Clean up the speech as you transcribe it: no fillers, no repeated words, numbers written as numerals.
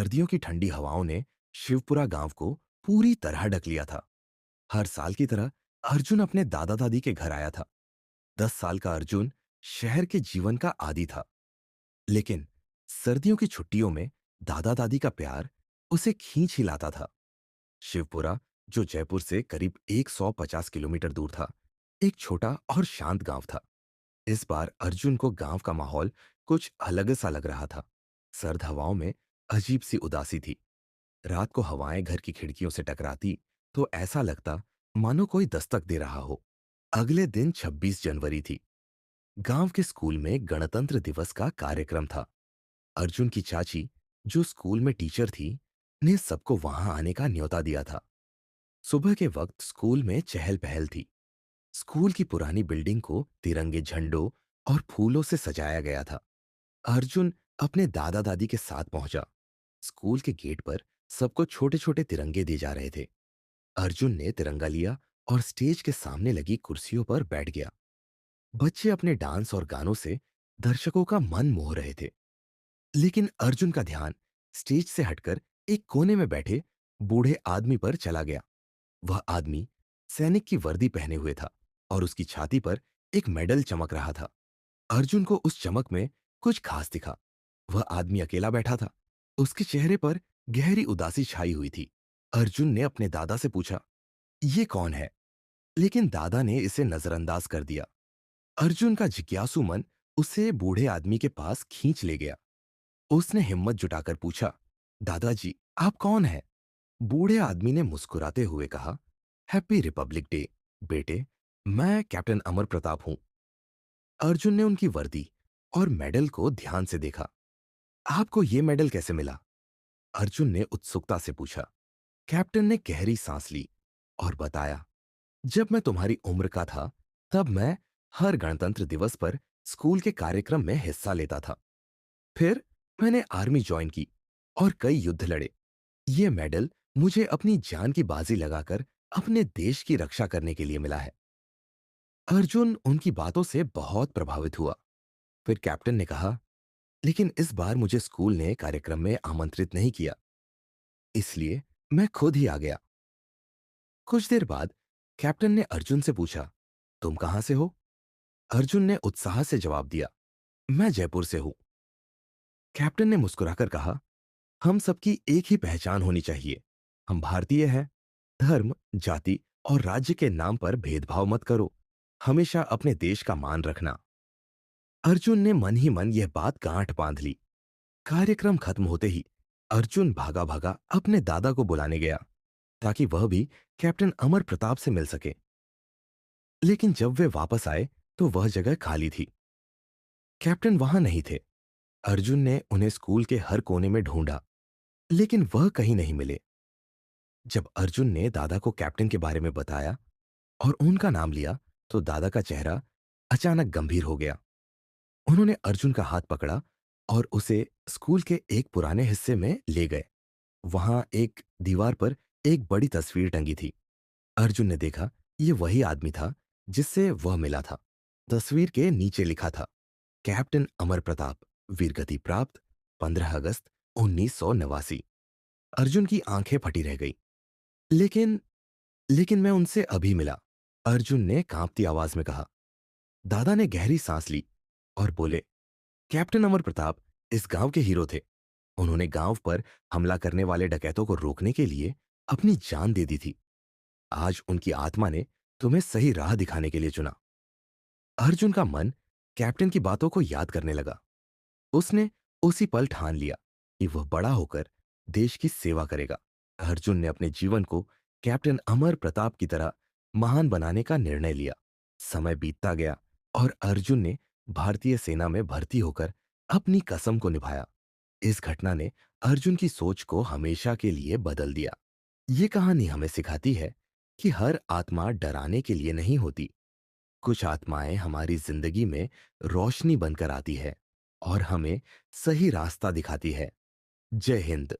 सर्दियों की ठंडी हवाओं ने शिवपुरा गांव को पूरी तरह ढक लिया था। हर साल की तरह अर्जुन अपने दादा दादी के घर आया था। 10 साल का अर्जुन शहर के जीवन का आदी था, लेकिन सर्दियों की छुट्टियों में दादा दादी का प्यार उसे खींच ही लाता था। शिवपुरा, जो जयपुर से करीब 150 किलोमीटर दूर था, एक छोटा और शांत गांव था। इस बार अर्जुन को गांव का माहौल कुछ अलग सा लग रहा था। सर्द हवाओं में अजीब सी उदासी थी। रात को हवाएं घर की खिड़कियों से टकराती तो ऐसा लगता मानो कोई दस्तक दे रहा हो। अगले दिन 26 जनवरी थी। गांव के स्कूल में गणतंत्र दिवस का कार्यक्रम था। अर्जुन की चाची, जो स्कूल में टीचर थी, ने सबको वहां आने का न्योता दिया था। सुबह के वक्त स्कूल में चहल पहल थी। स्कूल की पुरानी बिल्डिंग को तिरंगे झंडों और फूलों से सजाया गया था। अर्जुन अपने दादा दादी के साथ पहुंचा। स्कूल के गेट पर सबको छोटे छोटे तिरंगे दिए जा रहे थे। अर्जुन ने तिरंगा लिया और स्टेज के सामने लगी कुर्सियों पर बैठ गया। बच्चे अपने डांस और गानों से दर्शकों का मन मोह रहे थे, लेकिन अर्जुन का ध्यान स्टेज से हटकर एक कोने में बैठे बूढ़े आदमी पर चला गया। वह आदमी सैनिक की वर्दी पहने हुए था और उसकी छाती पर एक मेडल चमक रहा था। अर्जुन को उस चमक में कुछ खास दिखा। वह आदमी अकेला बैठा था। उसके चेहरे पर गहरी उदासी छाई हुई थी। अर्जुन ने अपने दादा से पूछा, "ये कौन है?" लेकिन दादा ने इसे नजरअंदाज कर दिया। अर्जुन का जिज्ञासु मन उसे बूढ़े आदमी के पास खींच ले गया। उसने हिम्मत जुटाकर पूछा, "दादाजी, आप कौन हैं?" बूढ़े आदमी ने मुस्कुराते हुए कहा, "हैप्पी रिपब्लिक डे, बेटे। मैं कैप्टन अमर प्रताप हूं।" अर्जुन ने उनकी वर्दी और मेडल को ध्यान से देखा। "आपको ये मेडल कैसे मिला?" अर्जुन ने उत्सुकता से पूछा। कैप्टन ने गहरी सांस ली और बताया, "जब मैं तुम्हारी उम्र का था, तब मैं हर गणतंत्र दिवस पर स्कूल के कार्यक्रम में हिस्सा लेता था। फिर मैंने आर्मी ज्वाइन की और कई युद्ध लड़े। ये मेडल मुझे अपनी जान की बाजी लगाकर अपने देश की रक्षा करने के लिए मिला है।" अर्जुन उनकी बातों से बहुत प्रभावित हुआ। फिर कैप्टन ने कहा, "लेकिन इस बार मुझे स्कूल ने कार्यक्रम में आमंत्रित नहीं किया, इसलिए मैं खुद ही आ गया।" कुछ देर बाद कैप्टन ने अर्जुन से पूछा, "तुम कहां से हो?" अर्जुन ने उत्साह से जवाब दिया, "मैं जयपुर से हूं।" कैप्टन ने मुस्कुराकर कहा, "हम सबकी एक ही पहचान होनी चाहिए। हम भारतीय हैं। धर्म, जाति और राज्य के नाम पर भेदभाव मत करो। हमेशा अपने देश का मान रखना।" अर्जुन ने मन ही मन यह बात गांठ बांध ली। कार्यक्रम खत्म होते ही अर्जुन भागा भागा अपने दादा को बुलाने गया, ताकि वह भी कैप्टन अमर प्रताप से मिल सके। लेकिन जब वे वापस आए तो वह जगह खाली थी। कैप्टन वहां नहीं थे। अर्जुन ने उन्हें स्कूल के हर कोने में ढूंढा, लेकिन वह कहीं नहीं मिले। जब अर्जुन ने दादा को कैप्टन के बारे में बताया और उनका नाम लिया, तो दादा का चेहरा अचानक गंभीर हो गया। उन्होंने अर्जुन का हाथ पकड़ा और उसे स्कूल के एक पुराने हिस्से में ले गए। वहां एक दीवार पर एक बड़ी तस्वीर टंगी थी। अर्जुन ने देखा, ये वही आदमी था जिससे वह मिला था। तस्वीर के नीचे लिखा था, "कैप्टन अमर प्रताप, वीरगति प्राप्त, 15 अगस्त 1989।" अर्जुन की आंखें फटी रह गई। लेकिन लेकिन मैं उनसे अभी मिला, अर्जुन ने कांपती आवाज में कहा। दादा ने गहरी सांस ली और बोले, "कैप्टन अमर प्रताप इस गांव के हीरो थे। उन्होंने गांव पर हमला करने वाले डकैतों को रोकने के लिए अपनी जान दे दी थी। आज उनकी आत्मा ने तुम्हें सही राह दिखाने के लिए चुना।" अर्जुन का मन कैप्टन की बातों को याद करने लगा। उसने उसी पल ठान लिया कि वह बड़ा होकर देश की सेवा करेगा। अर्जुन ने अपने जीवन को कैप्टन अमर प्रताप की तरह महान बनाने का निर्णय लिया। समय बीतता गया और अर्जुन ने भारतीय सेना में भर्ती होकर अपनी कसम को निभाया। इस घटना ने अर्जुन की सोच को हमेशा के लिए बदल दिया। ये कहानी हमें सिखाती है कि हर आत्मा डराने के लिए नहीं होती। कुछ आत्माएं हमारी जिंदगी में रोशनी बनकर आती है और हमें सही रास्ता दिखाती है। जय हिंद।